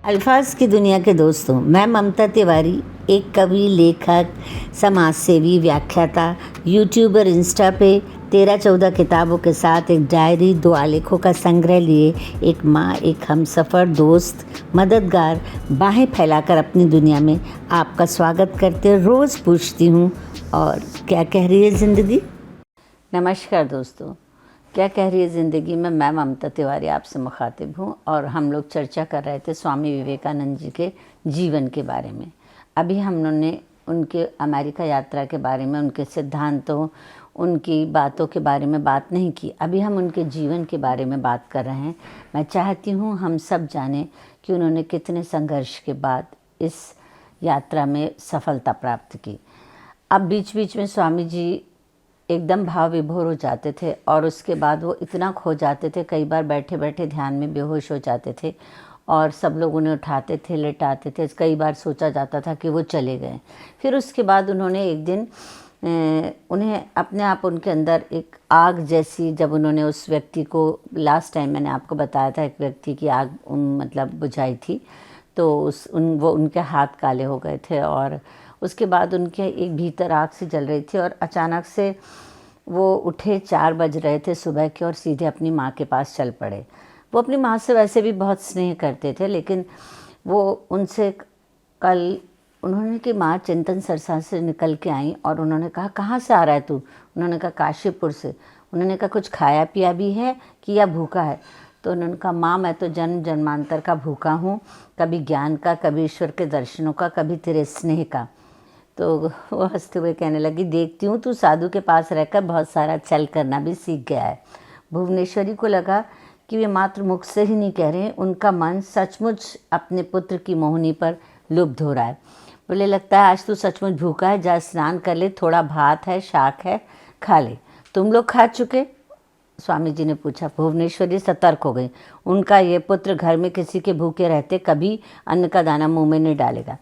अल्फाज की दुनिया के दोस्तों, मैं ममता तिवारी, एक कवि, लेखक, समाज सेवी, व्याख्याता, यूट्यूबर, इंस्टा पे 13-14 किताबों के साथ एक डायरी, 2 आलेखों का संग्रह लिए एक माँ, एक हमसफ़र, दोस्त, मददगार, बाहें फैलाकर अपनी दुनिया में आपका स्वागत करते रोज़ पूछती हूँ, और क्या कह रही है ज़िंदगी। नमस्कार दोस्तों, क्या कह रही है ज़िंदगी में मैं ममता तिवारी आपसे मुखातिब हूँ और हम लोग चर्चा कर रहे थे स्वामी विवेकानंद जी के जीवन के बारे में। अभी हमने उनके अमेरिका यात्रा के बारे में, उनके सिद्धांतों, उनकी बातों के बारे में बात नहीं की। अभी हम उनके जीवन के बारे में बात कर रहे हैं। मैं चाहती हूँ हम सब जानें कि उन्होंने कितने संघर्ष के बाद इस यात्रा में सफलता प्राप्त की। अब बीच बीच में स्वामी जी एकदम भाव विभोर हो जाते थे और उसके बाद वो इतना खो जाते थे, कई बार बैठे बैठे ध्यान में बेहोश हो जाते थे और सब लोग उन्हें उठाते थे, लेटाते थे। कई बार सोचा जाता था कि वो चले गए। फिर उसके बाद उन्होंने एक दिन उन्हें अपने आप उनके अंदर एक आग जैसी, जब उन्होंने उस व्यक्ति को, लास्ट टाइम मैंने आपको बताया था एक व्यक्ति की आग मतलब बुझाई थी, तो वो उनके हाथ काले हो गए थे और उसके बाद उनके एक भीतर आग सी जल रही थी और अचानक से वो उठे। 4 बज रहे थे सुबह के और सीधे अपनी माँ के पास चल पड़े। वो अपनी माँ से वैसे भी बहुत स्नेह करते थे, लेकिन वो उनसे कल उन्होंने कि माँ चिंतन सरसा से निकल के आई और उन्होंने कहा, कहाँ से आ रहा है तू? उन्होंने कहा, काशीपुर से। उन्होंने कहा, कुछ खाया पिया भी है कि या भूखा है? तो उन्होंने कहा, माँ मैं तो जन्म जन्मांतर का भूखा हूँ, कभी ज्ञान का, कभी ईश्वर के दर्शनों का, कभी तेरे स्नेह का। तो वो हंसते हुए कहने लगी, देखती हूँ तू साधु के पास रहकर बहुत सारा चल करना भी सीख गया है। भुवनेश्वरी को लगा कि वे मात्र मुख से ही नहीं कह रहे हैं, उनका मन सचमुच अपने पुत्र की मोहिनी पर लुब्ध हो रहा है। बोले, लगता है आज तू सचमुच भूखा है, जा स्नान कर ले, थोड़ा भात है, शाक है, खा ले। तुम लोग खा चुके? स्वामी जी ने पूछा। भुवनेश्वरी सतर्क हो गई। उनका ये पुत्र घर में किसी के भूखे रहते कभी अन्न का दाना मुंह में नहीं डालेगा।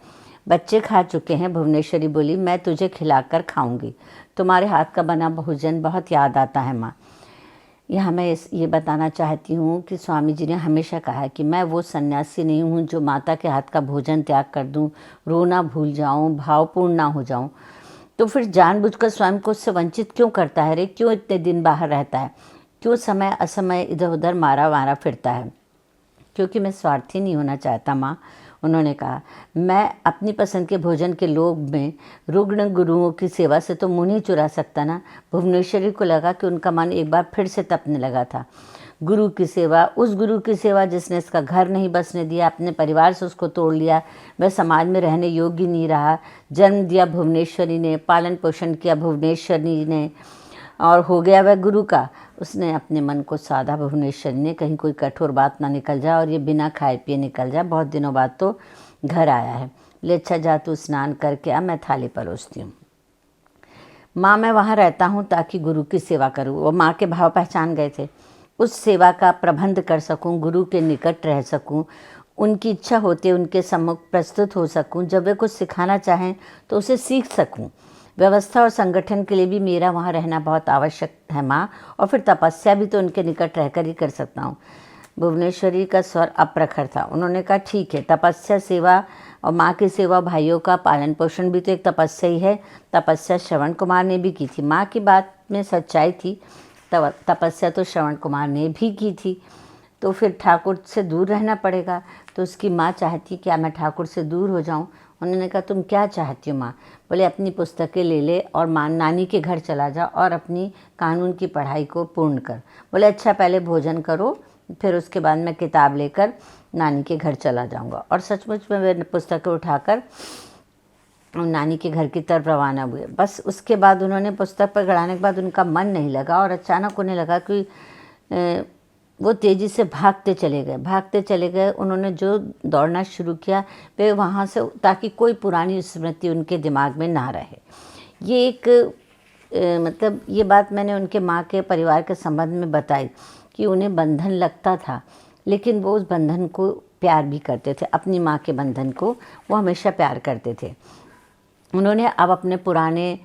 बच्चे खा चुके हैं, भुवनेश्वरी बोली, मैं तुझे खिलाकर खाऊंगी। तुम्हारे हाथ का बना भोजन बहुत याद आता है माँ। यहाँ मैं ये बताना चाहती हूँ कि स्वामी जी ने हमेशा कहा कि मैं वो सन्यासी नहीं हूँ जो माता के हाथ का भोजन त्याग कर दूँ, रोना भूल जाऊँ, भावपूर्ण ना हो जाऊँ। तो फिर जानबूझकर स्वयं को उससे वंचित क्यों करता है रे? क्यों इतने दिन बाहर रहता है? क्यों समय असमय इधर उधर मारा फिरता है? क्योंकि मैं स्वार्थी नहीं होना चाहता माँ, उन्होंने कहा। मैं अपनी पसंद के भोजन के लोभ में रुग्ण गुरुओं की सेवा से तो मुँह नहीं चुरा सकता ना। भुवनेश्वरी को लगा कि उनका मन एक बार फिर से तपने लगा था। गुरु की सेवा, उस गुरु की सेवा जिसने इसका घर नहीं बसने दिया, अपने परिवार से उसको तोड़ लिया, वह समाज में रहने योग्य नहीं रहा। जन्म दिया भुवनेश्वरी ने, पालन पोषण किया भुवनेश्वरी ने और हो गया वह गुरु का। उसने अपने मन को साधा भुवनेश्वरी ने, कहीं कोई कठोर बात ना निकल जाए और ये बिना खाए पिए निकल जाए। बहुत दिनों बाद तो घर आया है। ले अच्छा जा तू स्नान करके आ, मैं थाली परोसती हूँ। माँ मैं वहाँ रहता हूँ ताकि गुरु की सेवा करूँ। वो माँ के भाव पहचान गए थे। उस सेवा का प्रबंध कर सकूँ, गुरु के निकट रह सकूँ, उनकी इच्छा होते उनके सम्मुख प्रस्तुत हो सकूँ, जब वे कुछ सिखाना चाहें तो उसे सीख सकूँ। व्यवस्था और संगठन के लिए भी मेरा वहाँ रहना बहुत आवश्यक है माँ, और फिर तपस्या भी तो उनके निकट रहकर ही कर सकता हूँ। भुवनेश्वरी का स्वर अप्रखर था। उन्होंने कहा, ठीक है, तपस्या, सेवा और माँ की सेवा, भाइयों का पालन पोषण भी तो एक तपस्या ही है। तपस्या श्रवण कुमार ने भी की थी। माँ की बात में सच्चाई थी, तपस्या तो श्रवण कुमार ने भी की थी। तो फिर ठाकुर से दूर रहना पड़ेगा। तो उसकी माँ चाहती क्या मैं ठाकुर से दूर हो जाऊँ? उन्होंने कहा, तुम क्या चाहती हो माँ? बोले, अपनी पुस्तकें ले ले और माँ नानी के घर चला जा और अपनी कानून की पढ़ाई को पूर्ण कर। बोले, अच्छा पहले भोजन करो, फिर उसके बाद मैं किताब लेकर नानी के घर चला जाऊँगा। और सचमुच में वे पुस्तकें उठाकर नानी के घर की तरफ रवाना हुए। बस उसके बाद उन्होंने पुस्तक पर गड़ाने के बाद उनका मन नहीं लगा और अचानक उन्हें लगा कि वो तेज़ी से भागते चले गए। उन्होंने जो दौड़ना शुरू किया वे वहाँ से, ताकि कोई पुरानी स्मृति उनके दिमाग में ना रहे। ये एक मतलब ये बात मैंने उनके माँ के परिवार के संबंध में बताई कि उन्हें बंधन लगता था, लेकिन वो उस बंधन को प्यार भी करते थे। अपनी माँ के बंधन को वो हमेशा प्यार करते थे। उन्होंने अब अपने पुराने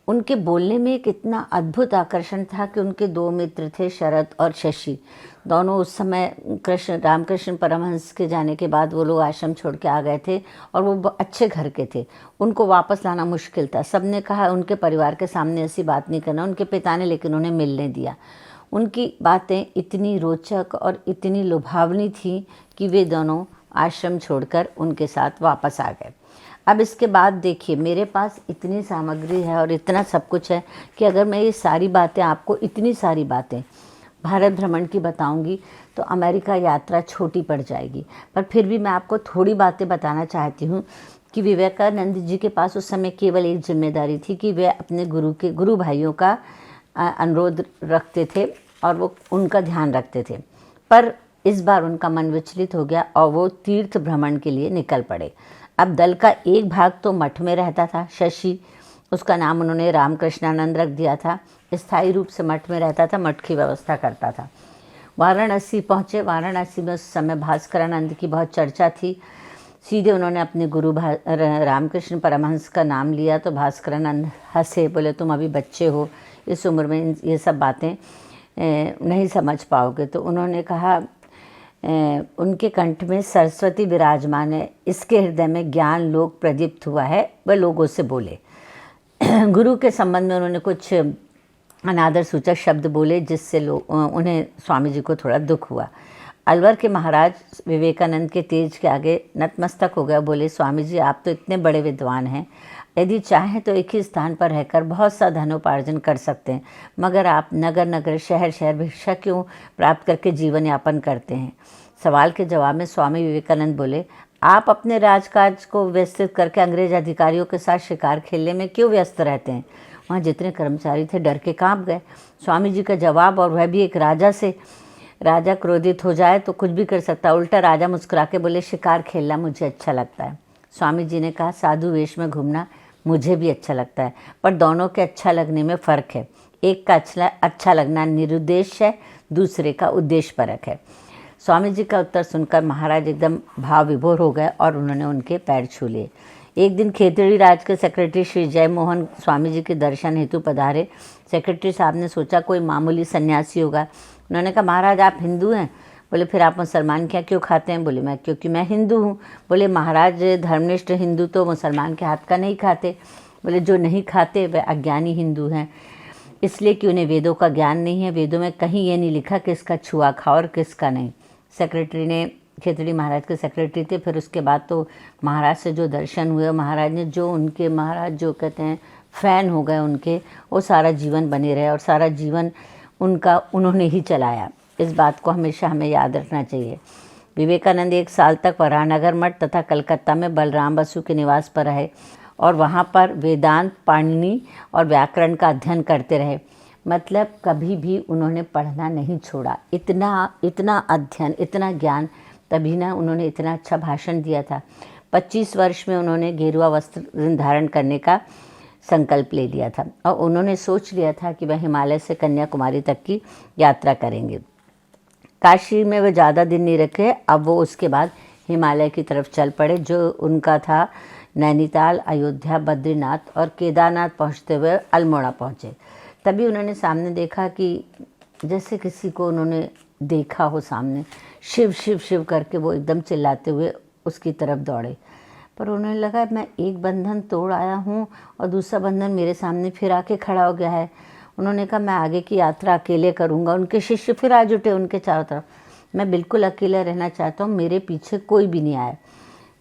उनके बोलने में एक इतना अद्भुत आकर्षण था कि उनके दो मित्र थे, शरद और शशि। दोनों उस समय रामकृष्ण परमहंस के जाने के बाद वो लोग आश्रम छोड़ के आ गए थे और वो अच्छे घर के थे, उनको वापस लाना मुश्किल था। सबने कहा उनके परिवार के सामने ऐसी बात नहीं करना, उनके पिता ने लेकिन उन्हें मिलने दिया। उनकी बातें इतनी रोचक और इतनी लुभावनी थी कि वे दोनों आश्रम छोड़कर उनके साथ वापस आ गए। अब इसके बाद देखिए, मेरे पास इतनी सामग्री है और इतना सब कुछ है कि अगर मैं ये सारी बातें आपको, इतनी सारी बातें भारत भ्रमण की बताऊंगी तो अमेरिका यात्रा छोटी पड़ जाएगी। पर फिर भी मैं आपको थोड़ी बातें बताना चाहती हूँ कि विवेकानंद जी के पास उस समय केवल एक जिम्मेदारी थी कि वे अपने गुरु भाइयों का अनुरोध रखते थे और वो उनका ध्यान रखते थे। पर इस बार उनका मन विचलित हो गया और वो तीर्थ भ्रमण के लिए निकल पड़े। अब दल का एक भाग तो मठ में रहता था, शशि, उसका नाम उन्होंने रामकृष्णानंद रख दिया था, स्थायी रूप से मठ में रहता था, मठ की व्यवस्था करता था। वाराणसी पहुँचे। वाराणसी में उस समय भास्करानंद की बहुत चर्चा थी। सीधे उन्होंने अपने गुरु रामकृष्ण परमहंस का नाम लिया तो भास्करानंद हंसे, बोले तुम अभी बच्चे हो, इस उम्र में ये सब बातें नहीं समझ पाओगे। तो उन्होंने कहा उनके कंठ में सरस्वती विराजमान है, इसके हृदय में ज्ञान लोक प्रदीप्त हुआ है, वह लोगों से बोले। गुरु के संबंध में उन्होंने कुछ अनादर सूचक शब्द बोले जिससे उन्हें स्वामी जी को थोड़ा दुख हुआ। अलवर के महाराज विवेकानंद के तेज के आगे नतमस्तक हो गया, बोले स्वामी जी आप तो इतने बड़े विद्वान हैं, यदि चाहें तो एक ही स्थान पर रहकर बहुत सा धनोपार्जन कर सकते हैं, मगर आप नगर नगर शहर शहर भिक्षा क्यों प्राप्त करके जीवन यापन करते हैं। सवाल के जवाब में स्वामी विवेकानंद बोले आप अपने राजकाज को व्यवस्थित करके अंग्रेज अधिकारियों के साथ शिकार खेलने में क्यों व्यस्त रहते हैं। वहाँ जितने कर्मचारी थे डर के काँप गए स्वामी जी का जवाब, और वह भी एक राजा से। राजा क्रोधित हो जाए तो कुछ भी कर सकता है। उल्टा राजा मुस्कुरा के बोले शिकार खेलना मुझे अच्छा लगता है। स्वामी जी ने कहा साधु वेश में घूमना मुझे भी अच्छा लगता है, पर दोनों के अच्छा लगने में फ़र्क है। एक का अच्छा लगना निरुद्देश्य है, दूसरे का उद्देश्यपरक है। स्वामी जी का उत्तर सुनकर महाराज एकदम भाव विभोर हो गए और उन्होंने उनके पैर छू लिए। एक दिन खेतड़ी राज के सेक्रेटरी श्री जय मोहन स्वामी जी के दर्शन हेतु पधारे। सेक्रेटरी साहब ने सोचा कोई मामूली सन्यासी होगा। उन्होंने कहा महाराज आप हिंदू हैं। बोले फिर आप मुसलमान क्या क्यों खाते हैं। बोले मैं क्योंकि मैं हिंदू हूँ। बोले महाराज धर्मनिष्ठ हिंदू तो मुसलमान के हाथ का नहीं खाते। बोले जो नहीं खाते वे अज्ञानी हिंदू हैं, इसलिए कि उन्हें वेदों का ज्ञान नहीं है। वेदों में कहीं ये नहीं लिखा किसका छुआ खाओ और किसका नहीं। सेक्रेटरी ने, खेतड़ी महाराज के सेक्रेटरी थे, फिर उसके बाद तो महाराज से जो दर्शन हुए, महाराज ने जो उनके, महाराज जो कहते हैं फ़ैन हो गए उनके, वो सारा जीवन बने रहे और सारा जीवन उनका उन्होंने ही चलाया। इस बात को हमेशा हमें याद रखना चाहिए। विवेकानंद 1 साल तक वरानगर मठ तथा कलकत्ता में बलराम बसु के निवास पर रहे और वहाँ पर वेदांत, पाणिनि और व्याकरण का अध्ययन करते रहे। मतलब कभी भी उन्होंने पढ़ना नहीं छोड़ा। इतना अध्ययन, इतना ज्ञान, तभी ना उन्होंने इतना अच्छा भाषण दिया था। 25 वर्ष में उन्होंने गेरुआ वस्त्र धारण करने का संकल्प ले लिया था और उन्होंने सोच लिया था कि वह हिमालय से कन्याकुमारी तक की यात्रा करेंगे। काशी में वे ज़्यादा दिन नहीं रखे। अब वो उसके बाद हिमालय की तरफ चल पड़े, जो उनका था नैनीताल, अयोध्या, बद्रीनाथ और केदारनाथ पहुंचते हुए अल्मोड़ा पहुंचे। तभी उन्होंने सामने देखा कि जैसे किसी को उन्होंने देखा हो सामने, शिव शिव शिव करके वो एकदम चिल्लाते हुए उसकी तरफ दौड़े। पर उन्हें लगा मैं एक बंधन तोड़ आया हूँ और दूसरा बंधन मेरे सामने फिर आके खड़ा हो गया है। उन्होंने कहा मैं आगे की यात्रा अकेले करूँगा। उनके शिष्य फिर आ जुटे उनके चारों तरफ। मैं बिल्कुल अकेला रहना चाहता हूँ, मेरे पीछे कोई भी नहीं आया।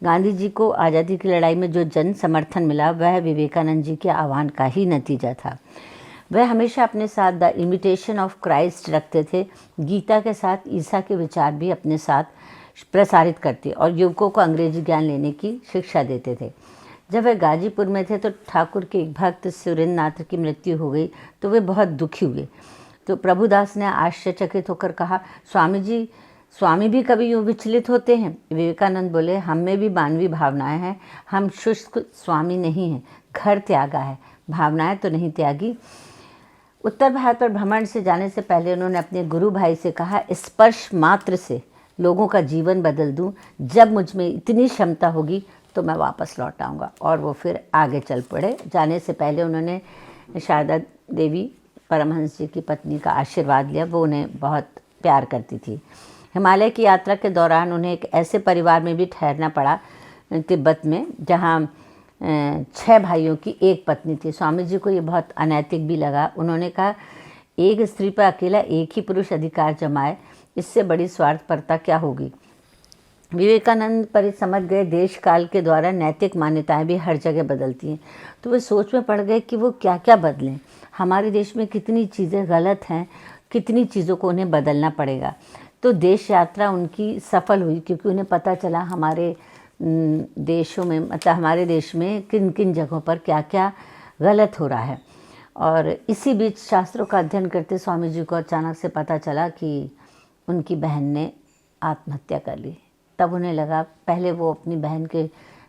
गांधी जी को आज़ादी की लड़ाई में जो जन समर्थन मिला वह विवेकानंद जी के आह्वान का ही नतीजा था। वह हमेशा अपने साथ द इमिटेशन ऑफ क्राइस्ट रखते थे। गीता के साथ ईसा के विचार भी अपने साथ प्रसारित करते और युवकों को अंग्रेजी ज्ञान लेने की शिक्षा देते थे। जब वे गाजीपुर में थे तो ठाकुर के एक भक्त सुरेंद्र नाथ की मृत्यु हो गई तो वे बहुत दुखी हुए। तो प्रभुदास ने आश्चर्यचकित होकर कहा स्वामी जी, स्वामी भी कभी यूँ विचलित होते हैं। विवेकानंद बोले हम में भी मानवीय भावनाएं हैं, हम शुष्क स्वामी नहीं हैं। घर त्यागा है, भावनाएं तो नहीं त्यागी। उत्तर भारत पर भ्रमण से जाने से पहले उन्होंने अपने गुरु भाई से कहा स्पर्श मात्र से लोगों का जीवन बदल दूं। जब मुझ में इतनी क्षमता होगी तो मैं वापस लौट आऊँगा। और वो फिर आगे चल पड़े। जाने से पहले उन्होंने शारदा देवी परमहंस जी की पत्नी का आशीर्वाद लिया। वो उन्हें बहुत प्यार करती थी। हिमालय की यात्रा के दौरान उन्हें एक ऐसे परिवार में भी ठहरना पड़ा तिब्बत में, जहाँ 6 भाइयों की एक पत्नी थी। स्वामी जी को ये बहुत अनैतिक भी लगा। उन्होंने कहा, एक स्त्री पर अकेला एक ही पुरुष अधिकार जमाए, इससे बड़ी स्वार्थपरता क्या होगी। विवेकानंद पर समझ गए, देश काल के द्वारा नैतिक मान्यताएं भी हर जगह बदलती हैं। तो वे सोच में पड़ गए कि वो क्या क्या बदलें। हमारे देश में कितनी चीज़ें गलत हैं, कितनी चीज़ों को उन्हें बदलना पड़ेगा। तो देश यात्रा उनकी सफल हुई, क्योंकि उन्हें पता चला हमारे देशों में, मतलब हमारे देश में किन किन जगहों पर क्या क्या गलत हो रहा है। और इसी बीच शास्त्रों का अध्ययन करते स्वामी जी को अचानक से पता चला कि उनकी बहन ने आत्महत्या कर ली। तब उन्हें लगा, पहले वो अपनी बहन के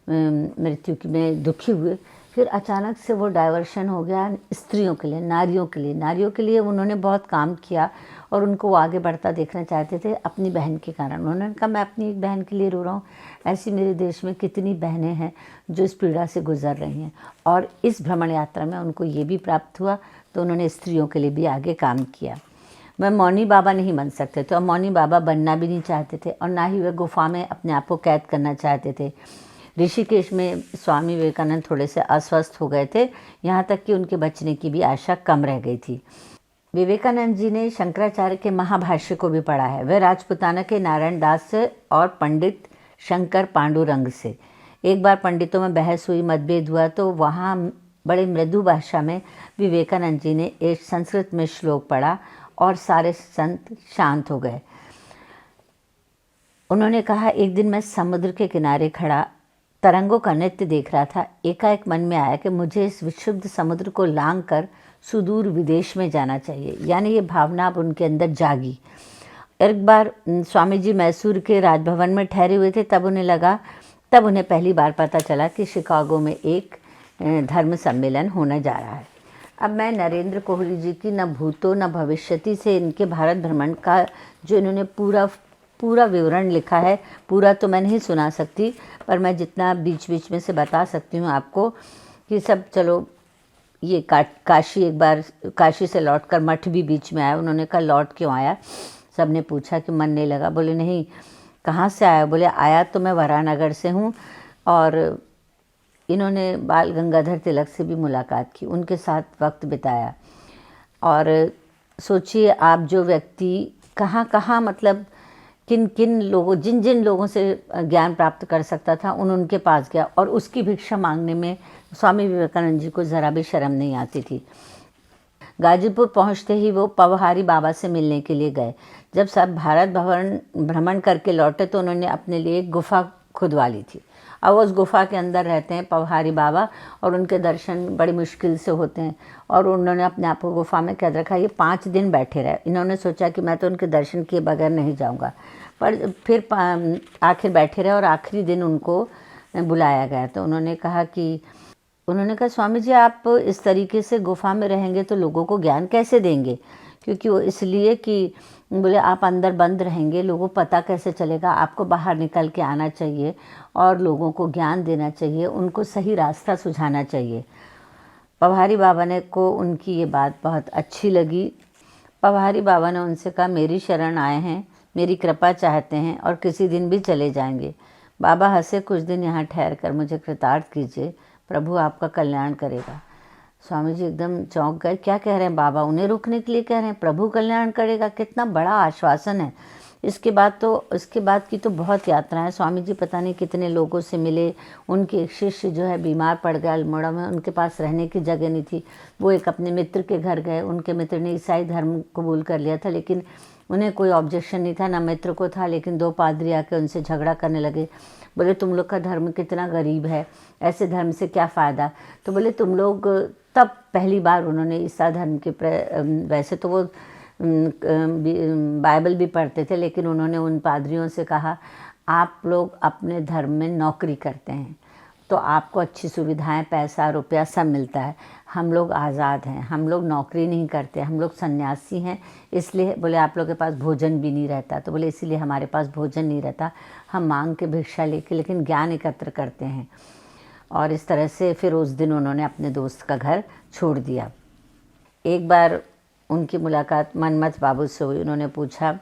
मृत्यु में दुखी हुए, फिर अचानक से वो डाइवर्शन हो गया स्त्रियों के लिए, नारियों के लिए उन्होंने बहुत काम किया और उनको वो आगे बढ़ता देखना चाहते थे अपनी बहन के कारण। उन्होंने कहा, मैं अपनी एक बहन के लिए रो रहा हूँ, ऐसी मेरे देश में कितनी बहनें हैं जो इस पीड़ा से गुजर रही हैं। और इस भ्रमण यात्रा में उनको ये भी प्राप्त हुआ, तो उन्होंने स्त्रियों के लिए भी आगे काम किया। वह मौनी बाबा नहीं बन सकते थे और मौनी बाबा बनना भी नहीं चाहते थे, और ना ही वह गुफा में अपने आप को कैद करना चाहते थे। ऋषिकेश में स्वामी विवेकानंद थोड़े से अस्वस्थ हो गए थे, यहाँ तक कि उनके बचने की भी आशा कम रह गई थी। विवेकानंद जी ने शंकराचार्य के महाभाष्य को भी पढ़ा है। वह राजपुताना के नारायण दास से और पंडित शंकर पांडुरंग से। एक बार पंडितों में बहस हुई, मतभेद हुआ, तो वहाँ बड़े मृदु भाषा में विवेकानंद जी ने एक संस्कृत में श्लोक पढ़ा और सारे संत शांत हो गए। उन्होंने कहा, एक दिन मैं समुद्र के किनारे खड़ा तरंगों का नृत्य देख रहा था। एकाएक मन में आया कि मुझे इस विशुद्ध समुद्र को लांघ कर सुदूर विदेश में जाना चाहिए। यानी ये भावना अब उनके अंदर जागी। एक बार स्वामी जी मैसूर के राजभवन में ठहरे हुए थे, तब उन्हें पहली बार पता चला कि शिकागो में एक धर्म सम्मेलन होने जा रहा है। अब मैं नरेंद्र कोहली जी की न भूतो न भविष्यति से इनके भारत भ्रमण का जो इन्होंने पूरा विवरण लिखा है, पूरा तो मैं नहीं सुना सकती, पर मैं जितना बीच बीच में से बता सकती हूँ आपको कि सब। चलो, ये काशी, एक बार काशी से लौटकर मठ भी बीच में आया। उन्होंने कहा, लौट क्यों आया? सब ने पूछा कि मन नहीं लगा। बोले, नहीं, कहाँ से आया? बोले, आया तो मैं वरानगर से हूँ। और इन्होंने बाल गंगाधर तिलक से भी मुलाकात की, उनके साथ वक्त बिताया। और सोचिए आप, जो व्यक्ति कहाँ कहाँ, मतलब किन किन लोगों, जिन जिन लोगों से ज्ञान प्राप्त कर सकता था, उनके पास गया, और उसकी भिक्षा मांगने में स्वामी विवेकानंद जी को ज़रा भी शर्म नहीं आती थी। गाजीपुर पहुंचते ही वो पवहारी बाबा से मिलने के लिए गए। जब सब भारत भ्रमण करके लौटे तो उन्होंने अपने लिए एक गुफा खुदवा ली थी। अब उस गुफा के अंदर रहते हैं पवहारी बाबा, और उनके दर्शन बड़ी मुश्किल से होते हैं। और उन्होंने अपने आप को गुफा में कैद रखा। ये 5 दिन बैठे रहे। इन्होंने सोचा कि मैं तो उनके दर्शन किए बगैर नहीं जाऊंगा, पर फिर आखिर बैठे रहे और आखिरी दिन उनको बुलाया गया। तो उन्होंने कहा, स्वामी जी, आप इस तरीके से गुफा में रहेंगे तो लोगों को ज्ञान कैसे देंगे? क्योंकि वो इसलिए कि बोले, आप अंदर बंद रहेंगे, लोगों को पता कैसे चलेगा? आपको बाहर निकल के आना चाहिए और लोगों को ज्ञान देना चाहिए, उनको सही रास्ता सुझाना चाहिए। पवहारी बाबा ने को उनकी ये बात बहुत अच्छी लगी। पवहारी बाबा ने उनसे कहा, मेरी शरण आए हैं, मेरी कृपा चाहते हैं और किसी दिन भी चले जाएंगे। बाबा हंसे, कुछ दिन यहाँ ठहर कर मुझे कृतार्थ कीजिए, प्रभु आपका कल्याण करेगा। स्वामी जी एकदम चौंक गए, क्या कह रहे हैं बाबा? उन्हें रुकने के लिए कह रहे हैं, प्रभु कल्याण करेगा? कितना बड़ा आश्वासन है। इसके बाद की तो बहुत यात्राएं। स्वामी जी पता नहीं कितने लोगों से मिले। उनके एक शिष्य जो है बीमार पड़ गया अल्मोड़ा में, उनके पास रहने की जगह नहीं थी। वो एक अपने मित्र के घर गए। उनके मित्र ने ईसाई धर्म कबूल कर लिया था, लेकिन उन्हें कोई ऑब्जेक्शन नहीं था, ना मित्र को था। लेकिन 2 पादरी आके उनसे झगड़ा करने लगे। बोले, तुम लोग का धर्म कितना गरीब है, ऐसे धर्म से क्या फ़ायदा? तो बोले, तुम लोग, तब पहली बार उन्होंने ईसा धर्म के वैसे तो वो बाइबल भी पढ़ते थे, लेकिन उन्होंने उन पादरियों से कहा, आप लोग अपने धर्म में नौकरी करते हैं तो आपको अच्छी सुविधाएं, पैसा रुपया सब मिलता है। हम लोग आज़ाद हैं, हम लोग नौकरी नहीं करते, हम लोग सन्यासी हैं। इसलिए बोले, आप लोग के पास भोजन भी नहीं रहता। तो बोले, इसीलिए हमारे पास भोजन नहीं रहता, हम मांग के भिक्षा लेके लेकिन ज्ञान एकत्र करते हैं। और इस तरह से फिर उस दिन उन्होंने अपने दोस्त का घर छोड़ दिया। एक बार उनकी मुलाकात मनमथ बाबू से हुई। उन्होंने पूछा,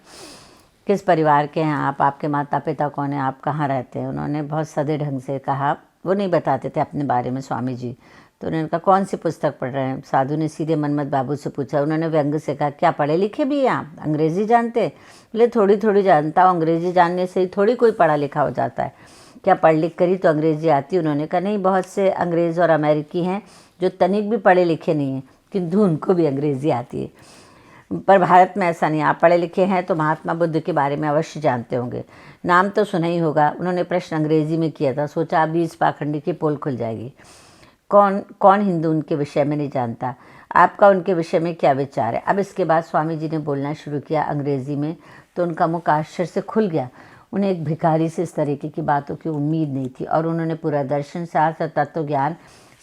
किस परिवार के हैं आप, आपके माता पिता कौन है, आप कहाँ रहते हैं। उन्होंने बहुत सधे ढंग से कहा, वो नहीं बताते थे अपने बारे में स्वामी जी। तो उन्होंने कहा, कौन सी पुस्तक पढ़ रहे हैं। साधु ने सीधे मनमथ बाबू से पूछा। उन्होंने व्यंग से कहा, क्या पढ़े लिखे भी हैं आप, अंग्रेज़ी जानते। बोले, थोड़ी थोड़ी जानता हूँ, अंग्रेज़ी जानने से ही थोड़ी कोई पढ़ा लिखा हो जाता है, क्या पढ़ लिख कर ही तो अंग्रेज़ी आती। उन्होंने कहा, नहीं, बहुत से अंग्रेज़ और अमेरिकी हैं जो तनिक भी पढ़े लिखे नहीं हैं, किंतु उनको भी अंग्रेज़ी आती है। पर भारत में ऐसा नहीं, आप पढ़े लिखे हैं तो महात्मा बुद्ध के बारे में अवश्य जानते होंगे, नाम तो सुना ही होगा। उन्होंने प्रश्न अंग्रेज़ी में किया था। सोचा अभी इस पाखंडी की पोल खुल जाएगी। कौन कौन हिंदू उनके विषय में नहीं जानता, आपका उनके विषय में क्या विचार है। अब इसके बाद स्वामी जी ने बोलना शुरू किया अंग्रेज़ी में, तो उनका मुख आश्चर्य से खुल गया। उन्हें एक भिखारी से इस तरीके की बातों की उम्मीद नहीं थी, और उन्होंने पूरा दर्शन शास्त्र, तत्व ज्ञान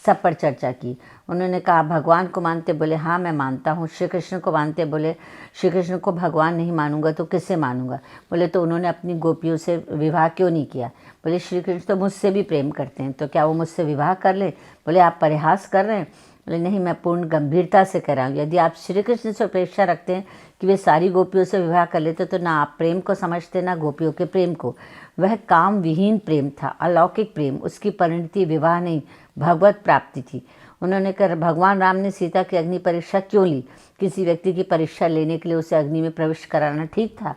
सब पर चर्चा की। उन्होंने कहा, भगवान को मानते। बोले, हाँ मैं मानता हूँ। श्री कृष्ण को मानते। बोले, श्री कृष्ण को भगवान नहीं मानूंगा तो किसे मानूंगा। बोले, तो उन्होंने अपनी गोपियों से विवाह क्यों नहीं किया। बोले, श्री कृष्ण तो मुझसे भी प्रेम करते हैं, तो क्या वो मुझसे विवाह कर ले। बोले, आप परिहास कर रहे हैं। बोले, नहीं, मैं पूर्ण गंभीरता से कह रहा हूँ। यदि आप श्री कृष्ण से अपेक्षा रखते हैं कि वे सारी गोपियों से विवाह कर लेते, तो ना आप प्रेम को समझते, ना गोपियों के प्रेम को। वह काम विहीन प्रेम था, अलौकिक प्रेम। उसकी परिणति विवाह नहीं, भगवत प्राप्ति थी। उन्होंने कहा, भगवान राम ने सीता की अग्नि परीक्षा क्यों ली। किसी व्यक्ति की परीक्षा लेने के लिए उसे अग्नि में प्रविष्ट कराना ठीक था।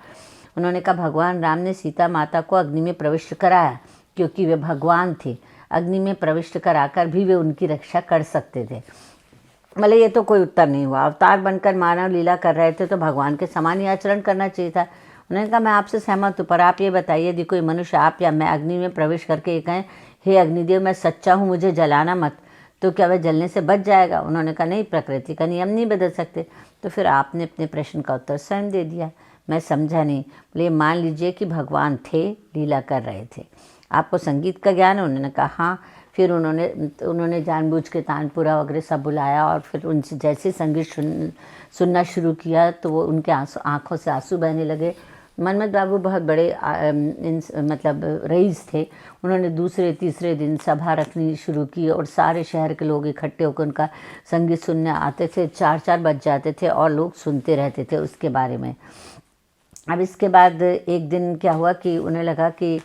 उन्होंने कहा, भगवान राम ने सीता माता को अग्नि में प्रविष्ट कराया क्योंकि वे भगवान थे। अग्नि में प्रविष्ट कराकर भी वे उनकी रक्षा कर सकते थे। भले ये तो कोई उत्तर नहीं हुआ। अवतार बनकर मानव लीला कर रहे थे तो भगवान के समान ही आचरण करना चाहिए था। उन्होंने कहा, मैं आपसे सहमत हूँ, पर आप ये बताइए, यदि कोई मनुष्य, आप या मैं, अग्नि में प्रवेश करके ये कहें, हे अग्निदेव मैं सच्चा हूँ, मुझे जलाना मत, तो क्या वह जलने से बच जाएगा। उन्होंने कहा, नहीं, प्रकृति का नियम नहीं बदल सकते। तो फिर आपने अपने प्रश्न का उत्तर स्वयं दे दिया। मैं समझा नहीं। बोले, मान लीजिए कि भगवान थे, लीला कर रहे थे, आपको संगीत का ज्ञान है। उन्होंने कहा, हाँ। फिर उन्होंने जानबूझ के तानपुरा वगैरह सब बुलाया, और फिर उनसे जैसे संगीत सुनना शुरू किया तो वो उनके आंखों से आंसू बहने लगे। मनमथ बाबू बहुत बड़े मतलब रईस थे। उन्होंने दूसरे तीसरे दिन सभा रखनी शुरू की, और सारे शहर के लोग इकट्ठे होकर उनका संगीत सुनने आते थे। 4-4 बज जाते थे और लोग सुनते रहते थे उसके बारे में। अब इसके बाद एक दिन क्या हुआ कि उन्हें लगा कि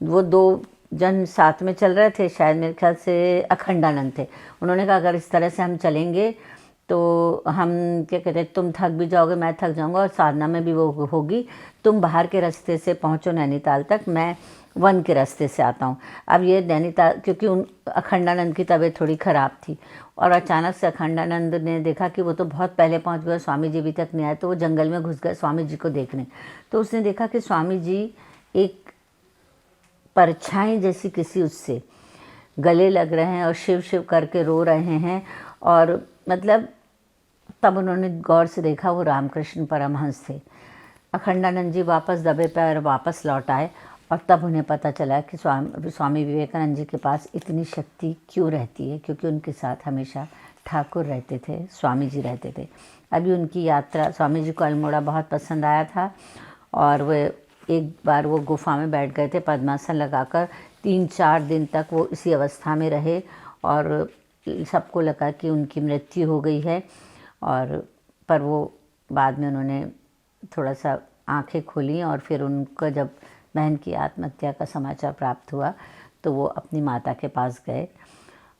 वो 2 जन साथ में चल रहे थे, शायद मेरे ख्याल से अखंडानंद थे। उन्होंने कहा, अगर इस तरह से हम चलेंगे तो हम क्या कहते हैं, तुम थक भी जाओगे, मैं थक जाऊंगा, और साधना में भी वो होगी। तुम बाहर के रास्ते से पहुंचो नैनीताल तक, मैं वन के रास्ते से आता हूं। अब ये नैनीताल, क्योंकि अखंडानंद की तबीयत थोड़ी ख़राब थी, और अचानक से अखंडानंद ने देखा कि वो तो बहुत पहले पहुंच गए, स्वामी जी अभी तक नहीं आए। तो वो जंगल में घुस गए स्वामी जी को देखने। तो उसने देखा कि स्वामी जी एक परछाई जैसी किसी उससे गले लग रहे हैं और शिव शिव करके रो रहे हैं। और मतलब तब उन्होंने गौर से देखा वो रामकृष्ण परमहंस थे। अखंडानंद जी वापस दबे पैर वापस लौट आए, और तब उन्हें पता चला कि स्वामी विवेकानंद जी के पास इतनी शक्ति क्यों रहती है, क्योंकि उनके साथ हमेशा ठाकुर रहते थे, स्वामी जी रहते थे। अभी उनकी यात्रा, स्वामी जी को अल्मोड़ा बहुत पसंद आया था, और वे एक बार वो गुफा में बैठ गए थे पद्मासन लगाकर। 3-4 दिन तक वो इसी अवस्था में रहे, और सबको लगा कि उनकी मृत्यु हो गई है। और पर वो बाद में उन्होंने थोड़ा सा आंखें खोली, और फिर उनको जब बहन की आत्महत्या का समाचार प्राप्त हुआ तो वो अपनी माता के पास गए।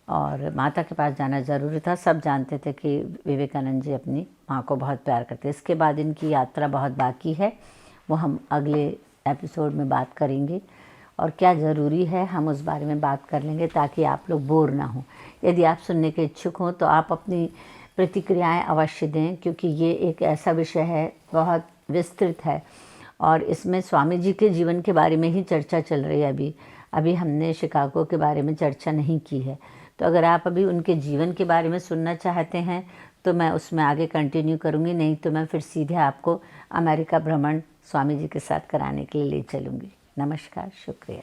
और माता के पास जाना ज़रूरी था। सब जानते थे कि विवेकानंद जी अपनी माँ को बहुत प्यार करते। इसके बाद इनकी यात्रा बहुत बाकी है, वो हम अगले एपिसोड में बात करेंगे, और क्या ज़रूरी है हम उस बारे में बात कर लेंगे, ताकि आप लोग बोर ना हों। यदि आप सुनने के इच्छुक हों तो आप अपनी प्रतिक्रियाएं अवश्य दें, क्योंकि ये एक ऐसा विषय है, बहुत विस्तृत है, और इसमें स्वामी जी के जीवन के बारे में ही चर्चा चल रही है। अभी हमने शिकागो के बारे में चर्चा नहीं की है। तो अगर आप अभी उनके जीवन के बारे में सुनना चाहते हैं तो मैं उसमें आगे कंटिन्यू करूँगी, नहीं तो मैं फिर सीधे आपको अमेरिका भ्रमण स्वामी जी के साथ कराने के लिए ले चलूँगी। नमस्कार, शुक्रिया।